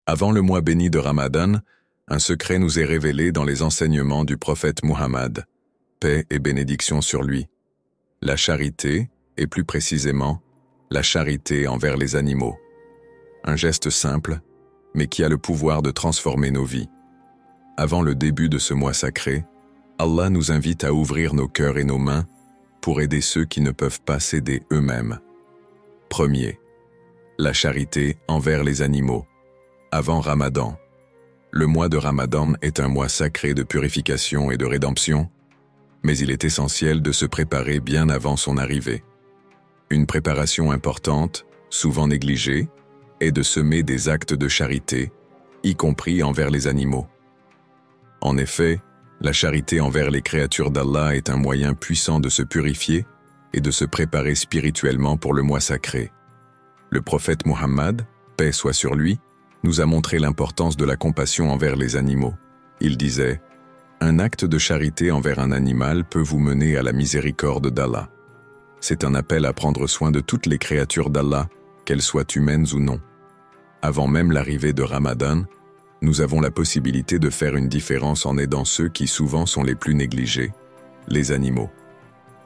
Avant le mois béni de Ramadan, un secret nous est révélé dans les enseignements du prophète Muhammad, paix et bénédiction sur lui. La charité, et plus précisément, la charité envers les animaux. Un geste simple, mais qui a le pouvoir de transformer nos vies. Avant le début de ce mois sacré, Allah nous invite à ouvrir nos cœurs et nos mains pour aider ceux qui ne peuvent pas s'aider eux-mêmes. Premier, la charité envers les animaux. Avant Ramadan. Le mois de Ramadan est un mois sacré de purification et de rédemption, mais il est essentiel de se préparer bien avant son arrivée. Une préparation importante, souvent négligée, est de semer des actes de charité, y compris envers les animaux. En effet, la charité envers les créatures d'Allah est un moyen puissant de se purifier et de se préparer spirituellement pour le mois sacré. Le prophète Muhammad, paix soit sur lui, nous a montré l'importance de la compassion envers les animaux. Il disait « Un acte de charité envers un animal peut vous mener à la miséricorde d'Allah. C'est un appel à prendre soin de toutes les créatures d'Allah, qu'elles soient humaines ou non. Avant même l'arrivée de Ramadan, nous avons la possibilité de faire une différence en aidant ceux qui souvent sont les plus négligés, les animaux.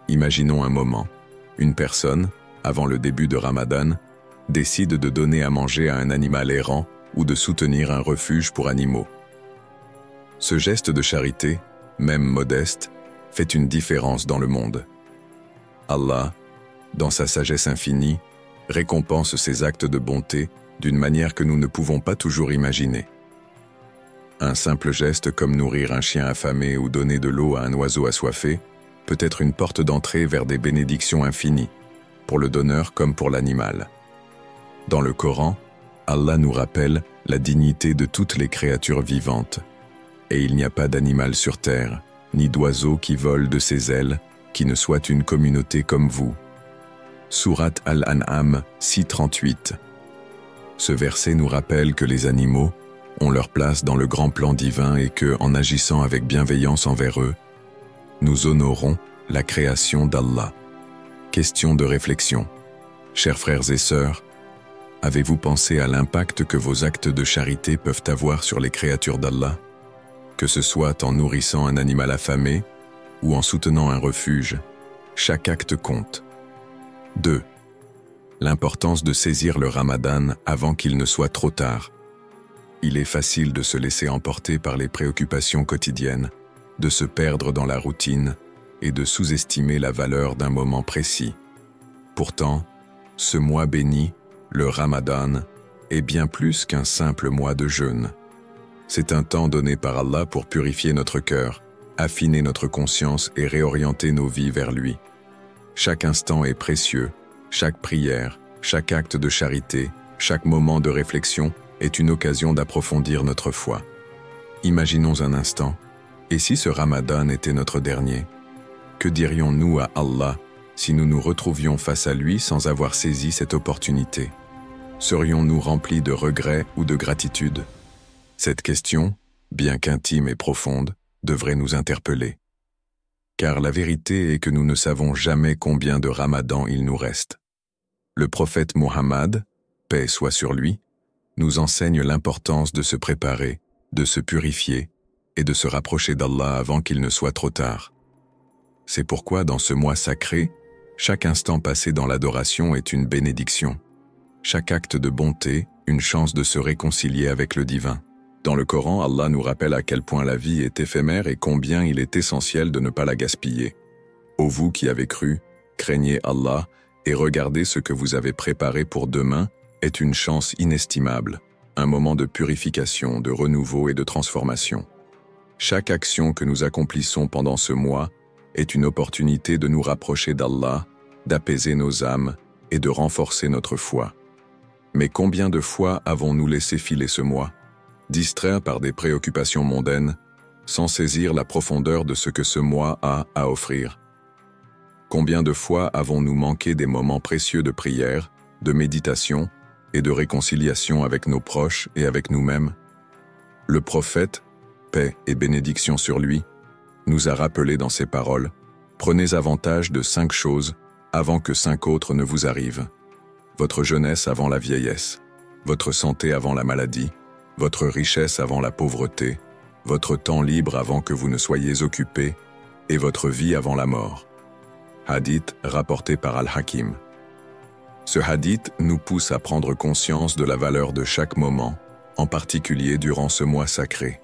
Imaginons un moment, une personne, avant le début de Ramadan, décide de donner à manger à un animal errant ou de soutenir un refuge pour animaux. Ce geste de charité, même modeste, fait une différence dans le monde. Allah, dans sa sagesse infinie, récompense ces actes de bonté d'une manière que nous ne pouvons pas toujours imaginer. Un simple geste comme nourrir un chien affamé ou donner de l'eau à un oiseau assoiffé peut être une porte d'entrée vers des bénédictions infinies, pour le donneur comme pour l'animal. Dans le Coran, Allah nous rappelle la dignité de toutes les créatures vivantes. Et il n'y a pas d'animal sur terre, ni d'oiseau qui vole de ses ailes, qui ne soit une communauté comme vous. Sourate Al-An'am 6:38. Ce verset nous rappelle que les animaux ont leur place dans le grand plan divin et que, en agissant avec bienveillance envers eux, nous honorons la création d'Allah. Question de réflexion. Chers frères et sœurs, avez-vous pensé à l'impact que vos actes de charité peuvent avoir sur les créatures d'Allah? Que ce soit en nourrissant un animal affamé ou en soutenant un refuge, chaque acte compte. 2. L'importance de saisir le Ramadan avant qu'il ne soit trop tard. Il est facile de se laisser emporter par les préoccupations quotidiennes, de se perdre dans la routine et de sous-estimer la valeur d'un moment précis. Pourtant, ce mois béni, le Ramadan, est bien plus qu'un simple mois de jeûne. C'est un temps donné par Allah pour purifier notre cœur, affiner notre conscience et réorienter nos vies vers lui. Chaque instant est précieux, chaque prière, chaque acte de charité, chaque moment de réflexion est une occasion d'approfondir notre foi. Imaginons un instant, et si ce Ramadan était notre dernier? Que dirions-nous à Allah si nous nous retrouvions face à lui sans avoir saisi cette opportunité? Serions-nous remplis de regrets ou de gratitude? Cette question, bien qu'intime et profonde, devrait nous interpeller. Car la vérité est que nous ne savons jamais combien de Ramadan il nous reste. Le prophète Muhammad, paix soit sur lui, nous enseigne l'importance de se préparer, de se purifier et de se rapprocher d'Allah avant qu'il ne soit trop tard. C'est pourquoi dans ce mois sacré, chaque instant passé dans l'adoration est une bénédiction. Chaque acte de bonté, une chance de se réconcilier avec le divin. Dans le Coran, Allah nous rappelle à quel point la vie est éphémère et combien il est essentiel de ne pas la gaspiller. Ô vous qui avez cru, craignez Allah et regardez ce que vous avez préparé pour demain est une chance inestimable, un moment de purification, de renouveau et de transformation. Chaque action que nous accomplissons pendant ce mois est une opportunité de nous rapprocher d'Allah, d'apaiser nos âmes et de renforcer notre foi. Mais combien de fois avons-nous laissé filer ce mois, distraits par des préoccupations mondaines, sans saisir la profondeur de ce que ce mois a à offrir? Combien de fois avons-nous manqué des moments précieux de prière, de méditation et de réconciliation avec nos proches et avec nous-mêmes? Le prophète, paix et bénédiction sur lui, nous a rappelé dans ses paroles « Prenez avantage de 5 choses avant que 5 autres ne vous arrivent. Votre jeunesse avant la vieillesse, votre santé avant la maladie, votre richesse avant la pauvreté, votre temps libre avant que vous ne soyez occupé, et votre vie avant la mort. Hadith rapporté par Al-Hakim. Ce hadith nous pousse à prendre conscience de la valeur de chaque moment, en particulier durant ce mois sacré.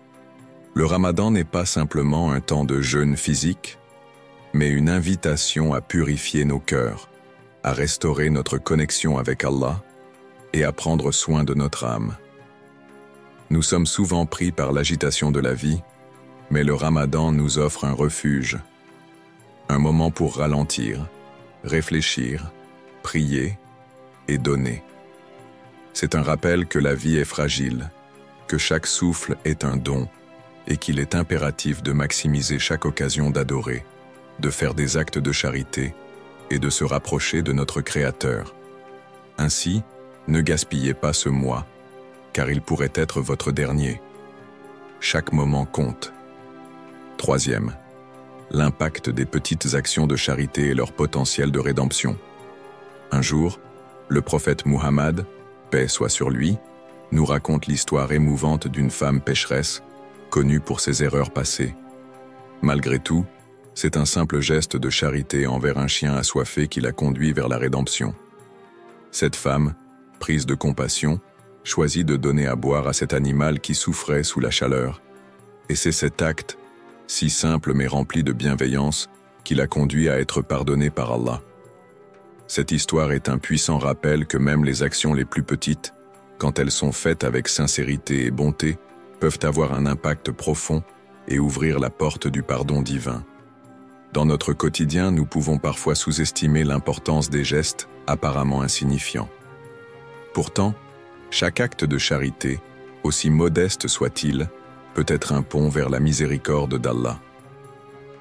Le Ramadan n'est pas simplement un temps de jeûne physique, mais une invitation à purifier nos cœurs, à restaurer notre connexion avec Allah et à prendre soin de notre âme. Nous sommes souvent pris par l'agitation de la vie, mais le Ramadan nous offre un refuge, un moment pour ralentir, réfléchir, prier et donner. C'est un rappel que la vie est fragile, que chaque souffle est un don et qu'il est impératif de maximiser chaque occasion d'adorer, de faire des actes de charité et de se rapprocher de notre Créateur. Ainsi, ne gaspillez pas ce mois, car il pourrait être votre dernier. Chaque moment compte. Troisième, l'impact des petites actions de charité et leur potentiel de rédemption. Un jour, le prophète Muhammad, paix soit sur lui, nous raconte l'histoire émouvante d'une femme pécheresse, connue pour ses erreurs passées. Malgré tout, c'est un simple geste de charité envers un chien assoiffé qui l'a conduit vers la rédemption. Cette femme, prise de compassion, choisit de donner à boire à cet animal qui souffrait sous la chaleur, et c'est cet acte, si simple mais rempli de bienveillance, qui l'a conduit à être pardonné par Allah. Cette histoire est un puissant rappel que même les actions les plus petites, quand elles sont faites avec sincérité et bonté, peuvent avoir un impact profond et ouvrir la porte du pardon divin. Dans notre quotidien, nous pouvons parfois sous-estimer l'importance des gestes apparemment insignifiants. Pourtant, chaque acte de charité, aussi modeste soit-il, peut être un pont vers la miséricorde d'Allah.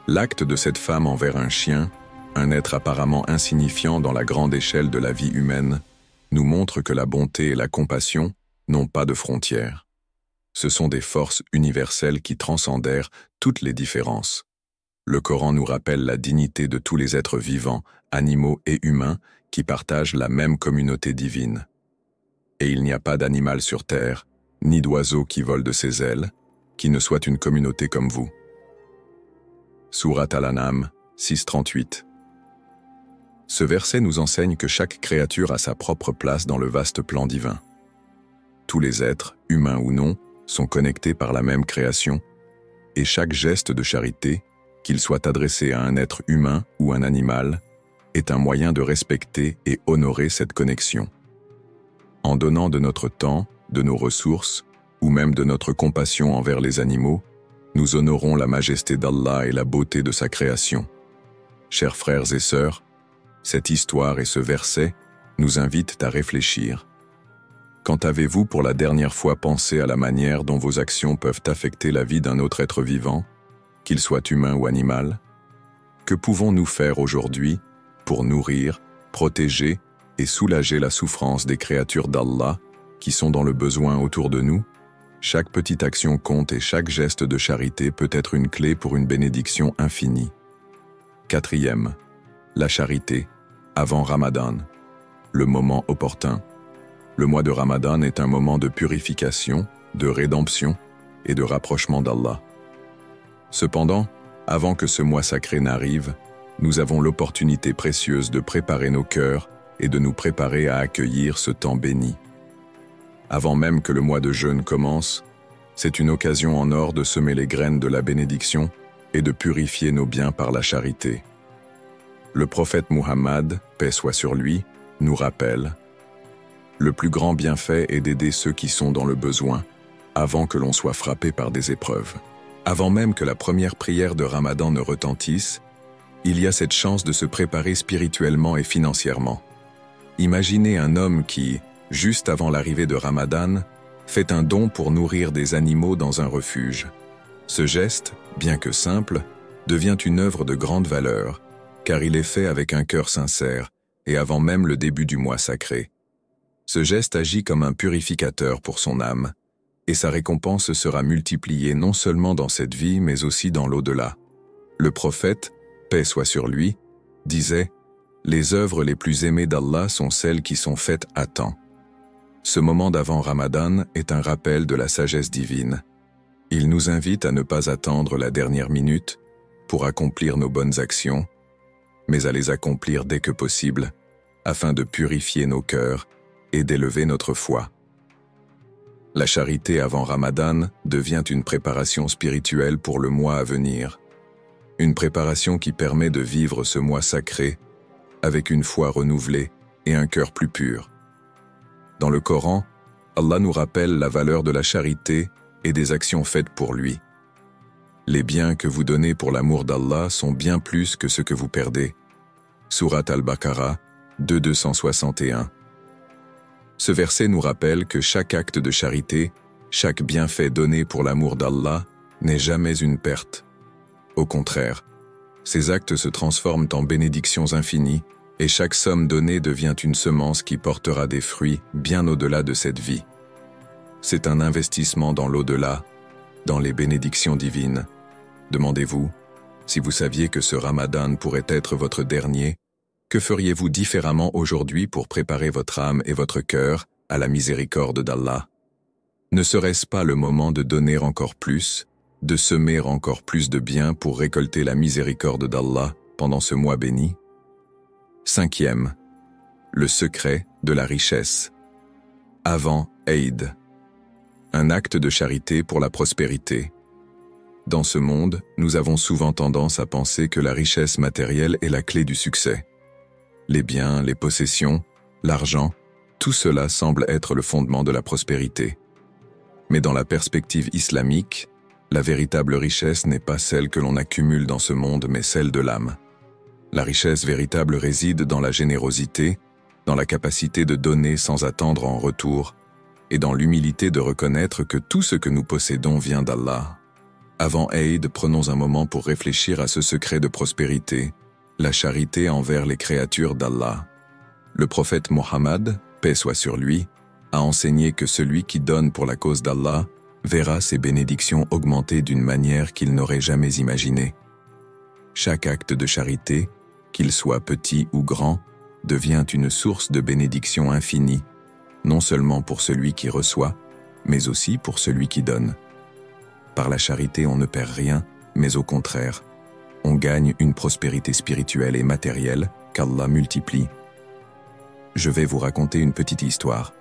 L'acte de cette femme envers un chien, un être apparemment insignifiant dans la grande échelle de la vie humaine, nous montre que la bonté et la compassion n'ont pas de frontières. Ce sont des forces universelles qui transcendèrent toutes les différences. Le Coran nous rappelle la dignité de tous les êtres vivants, animaux et humains, qui partagent la même communauté divine. Et il n'y a pas d'animal sur terre, ni d'oiseau qui vole de ses ailes, qui ne soit une communauté comme vous. Sourate Al-An'am 6:38. Ce verset nous enseigne que chaque créature a sa propre place dans le vaste plan divin. Tous les êtres, humains ou non, sont connectés par la même création, et chaque geste de charité, qu'il soit adressé à un être humain ou un animal, est un moyen de respecter et honorer cette connexion. En donnant de notre temps, de nos ressources, ou même de notre compassion envers les animaux, nous honorons la majesté d'Allah et la beauté de sa création. Chers frères et sœurs, cette histoire et ce verset nous invitent à réfléchir. Quand avez-vous pour la dernière fois pensé à la manière dont vos actions peuvent affecter la vie d'un autre être vivant, qu'il soit humain ou animal? Que pouvons-nous faire aujourd'hui pour nourrir, protéger et soulager la souffrance des créatures d'Allah qui sont dans le besoin autour de nous? Chaque petite action compte et chaque geste de charité peut être une clé pour une bénédiction infinie. Quatrième, la charité, avant Ramadan, le moment opportun. Le mois de Ramadan est un moment de purification, de rédemption et de rapprochement d'Allah. Cependant, avant que ce mois sacré n'arrive, nous avons l'opportunité précieuse de préparer nos cœurs et de nous préparer à accueillir ce temps béni. Avant même que le mois de jeûne commence, c'est une occasion en or de semer les graines de la bénédiction et de purifier nos biens par la charité. Le prophète Muhammad, paix soit sur lui, nous rappelle: le plus grand bienfait est d'aider ceux qui sont dans le besoin, avant que l'on soit frappé par des épreuves. Avant même que la première prière de Ramadan ne retentisse, il y a cette chance de se préparer spirituellement et financièrement. Imaginez un homme qui, juste avant l'arrivée de Ramadan, fait un don pour nourrir des animaux dans un refuge. Ce geste, bien que simple, devient une œuvre de grande valeur, car il est fait avec un cœur sincère et avant même le début du mois sacré. Ce geste agit comme un purificateur pour son âme, et sa récompense sera multipliée non seulement dans cette vie, mais aussi dans l'au-delà. Le prophète, paix soit sur lui, disait: « Les œuvres les plus aimées d'Allah sont celles qui sont faites à temps. » Ce moment d'avant Ramadan est un rappel de la sagesse divine. Il nous invite à ne pas attendre la dernière minute pour accomplir nos bonnes actions, mais à les accomplir dès que possible, afin de purifier nos cœurs et d'élever notre foi. La charité avant Ramadan devient une préparation spirituelle pour le mois à venir, une préparation qui permet de vivre ce mois sacré avec une foi renouvelée et un cœur plus pur. Dans le Coran, Allah nous rappelle la valeur de la charité et des actions faites pour lui. Les biens que vous donnez pour l'amour d'Allah sont bien plus que ce que vous perdez. Sourate Al-Baqarah 261. Ce verset nous rappelle que chaque acte de charité, chaque bienfait donné pour l'amour d'Allah n'est jamais une perte. Au contraire, ces actes se transforment en bénédictions infinies et chaque somme donnée devient une semence qui portera des fruits bien au-delà de cette vie. C'est un investissement dans l'au-delà, dans les bénédictions divines. Demandez-vous, si vous saviez que ce Ramadan pourrait être votre dernier, que feriez-vous différemment aujourd'hui pour préparer votre âme et votre cœur à la miséricorde d'Allah? Ne serait-ce pas le moment de donner encore plus, de semer encore plus de biens pour récolter la miséricorde d'Allah pendant ce mois béni? 5e. Le secret de la richesse. Avant Eid. Un acte de charité pour la prospérité. Dans ce monde, nous avons souvent tendance à penser que la richesse matérielle est la clé du succès. Les biens, les possessions, l'argent, tout cela semble être le fondement de la prospérité. Mais dans la perspective islamique, la véritable richesse n'est pas celle que l'on accumule dans ce monde, mais celle de l'âme. La richesse véritable réside dans la générosité, dans la capacité de donner sans attendre en retour, et dans l'humilité de reconnaître que tout ce que nous possédons vient d'Allah. Avant Eid, prenons un moment pour réfléchir à ce secret de prospérité, la charité envers les créatures d'Allah. Le prophète Mohammed, paix soit sur lui, a enseigné que celui qui donne pour la cause d'Allah verra ses bénédictions augmenter d'une manière qu'il n'aurait jamais imaginée. Chaque acte de charité, qu'il soit petit ou grand, devient une source de bénédiction infinie, non seulement pour celui qui reçoit, mais aussi pour celui qui donne. Par la charité, on ne perd rien, mais au contraire, on gagne une prospérité spirituelle et matérielle qu'Allah multiplie. Je vais vous raconter une petite histoire.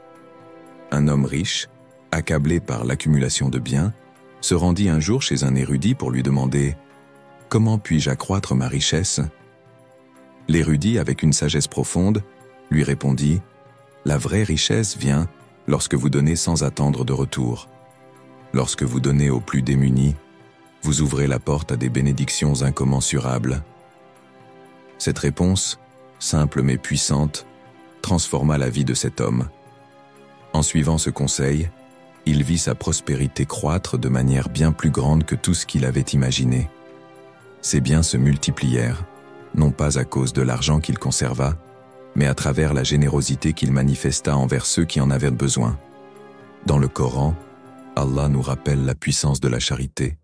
Un homme riche, accablé par l'accumulation de biens, se rendit un jour chez un érudit pour lui demander « Comment puis-je accroître ma richesse ?» L'érudit, avec une sagesse profonde, lui répondit « La vraie richesse vient lorsque vous donnez sans attendre de retour. Lorsque vous donnez aux plus démunis, vous ouvrez la porte à des bénédictions incommensurables. » Cette réponse, simple mais puissante, transforma la vie de cet homme. En suivant ce conseil, il vit sa prospérité croître de manière bien plus grande que tout ce qu'il avait imaginé. Ses biens se multiplièrent, non pas à cause de l'argent qu'il conserva, mais à travers la générosité qu'il manifesta envers ceux qui en avaient besoin. Dans le Coran, Allah nous rappelle la puissance de la charité.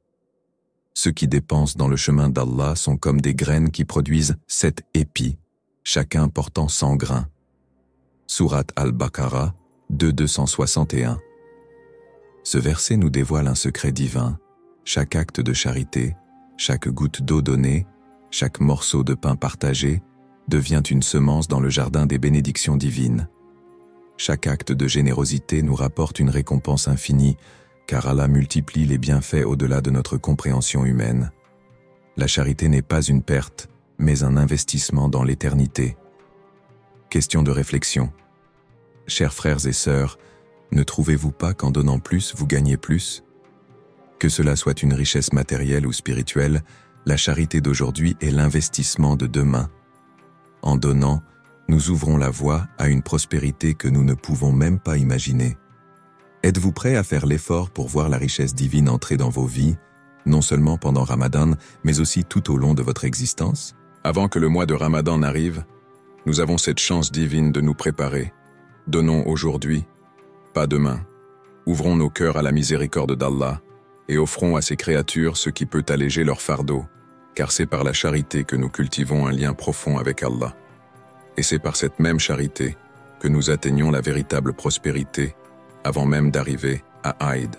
Ceux qui dépensent dans le chemin d'Allah sont comme des graines qui produisent 7 épis, chacun portant 100 grains. Sourate Al-Baqarah 261. Ce verset nous dévoile un secret divin. Chaque acte de charité, chaque goutte d'eau donnée, chaque morceau de pain partagé devient une semence dans le jardin des bénédictions divines. Chaque acte de générosité nous rapporte une récompense infinie, car Allah multiplie les bienfaits au-delà de notre compréhension humaine. La charité n'est pas une perte, mais un investissement dans l'éternité. Question de réflexion. Chers frères et sœurs, ne trouvez-vous pas qu'en donnant plus, vous gagnez plus? Que cela soit une richesse matérielle ou spirituelle, la charité d'aujourd'hui est l'investissement de demain. En donnant, nous ouvrons la voie à une prospérité que nous ne pouvons même pas imaginer. Êtes-vous prêt à faire l'effort pour voir la richesse divine entrer dans vos vies, non seulement pendant Ramadan, mais aussi tout au long de votre existence? Avant que le mois de Ramadan n'arrive, nous avons cette chance divine de nous préparer. Donnons aujourd'hui, pas demain. Ouvrons nos cœurs à la miséricorde d'Allah et offrons à ses créatures ce qui peut alléger leur fardeau, car c'est par la charité que nous cultivons un lien profond avec Allah. Et c'est par cette même charité que nous atteignions la véritable prospérité avant même d'arriver à Haïd.